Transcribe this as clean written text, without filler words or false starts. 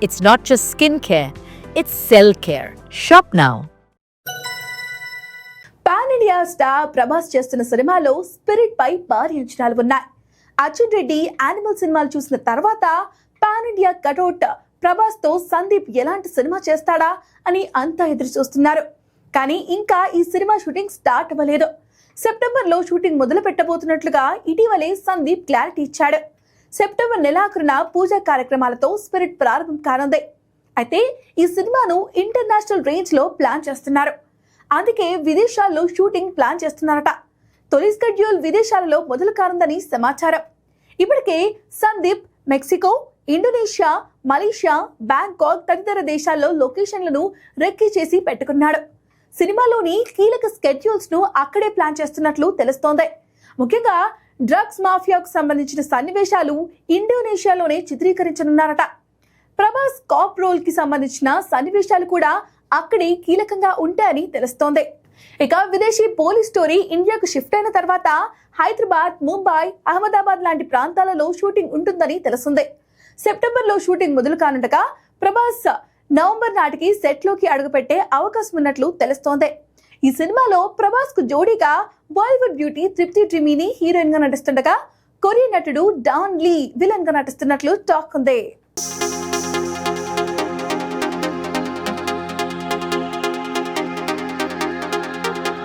It's not just skincare, it's cell care. Shop now. Pan India star Prabhas చేస్తున్న సినిమాలో spirit పై భారీ అంచనాలు ఉన్నాయి. అర్జున్ రెడ్డి యానిమల్ సినిమాలు చూసిన తర్వాత పాన్ ఇండియా కటౌట్ ప్రభాస్ తో సందీప్ ఎలాంటి సినిమా చేస్తాడా అని అంతా ఎదురు చూస్తున్నారు. కానీ ఇంకా ఈ సినిమా షూటింగ్ స్టార్ట్ అవ్వలేదు. సెప్టెంబర్లో షూటింగ్ మొదలు పెట్టబోతున్నట్లుగా ఇటీవలే సందీప్ క్లారిటీ ఇచ్చాడు. సెప్టెంబర్ నెలాఖరున పూజా కార్యక్రమాలతో స్పిరిట్ ప్రారంభం కానుంది. అయితే ఈ సినిమాను ఇంటర్నేషనల్ రేంజ్ లో ప్లాన్ చేస్తున్నారు. అందుకే విదేశాల్లో షూటింగ్ ప్లాన్ చేస్తున్నారట. తొలి స్కెడ్యూల్ విదేశాలలో మొదలు కానుందని సమాచారం. ఇప్పటికే Sandeep Mexico, Indonesia, Malaysia, Bangkok తదితర దేశాల్లో లొకేషన్లను రెక్కీ చేసి పెట్టుకున్నాడు. సినిమాలోని కీలక స్కెడ్యూల్స్ ను అక్కడే ప్లాన్ చేస్తున్నట్లు తెలుస్తోంది. ముఖ్యంగా డ్రగ్స్ మాఫియాకు సంబంధించిన సన్నివేశాలు ఇండోనేషియాలోనే చిత్రీకరించనున్నారట. ప్రభాస్ కాప్ రోల్ కి సంబంధించిన సన్నివేశాలు కూడా అక్కడే కీలకంగా ఉంటాయని తెలుస్తోంది. ఇక విదేశీ పోలీస్ స్టోరీ ఇండియాకు షిఫ్ట్ అయిన తర్వాత హైదరాబాద్, ముంబై, అహ్మదాబాద్ లాంటి ప్రాంతాలలో షూటింగ్ ఉంటుందని తెలుస్తుంది. సెప్టెంబర్లో షూటింగ్ మొదలు కానుండగా ప్రభాస్ నవంబర్ నాటికి సెట్ లోకి అడుగుపెట్టే అవకాశం ఉన్నట్లు తెలుస్తోంది. ఈ సినిమాలో ప్రభాస్ కు జోడీగా బాలీవుడ్ బ్యూటీ తృప్తి ట్రిమీని హీరోయిన్ గా నటిస్తుండగా కొరియన్ నటుడు డాన్ లీ విలన్ గా నటిస్తున్నట్లు టాక్ ఉంది.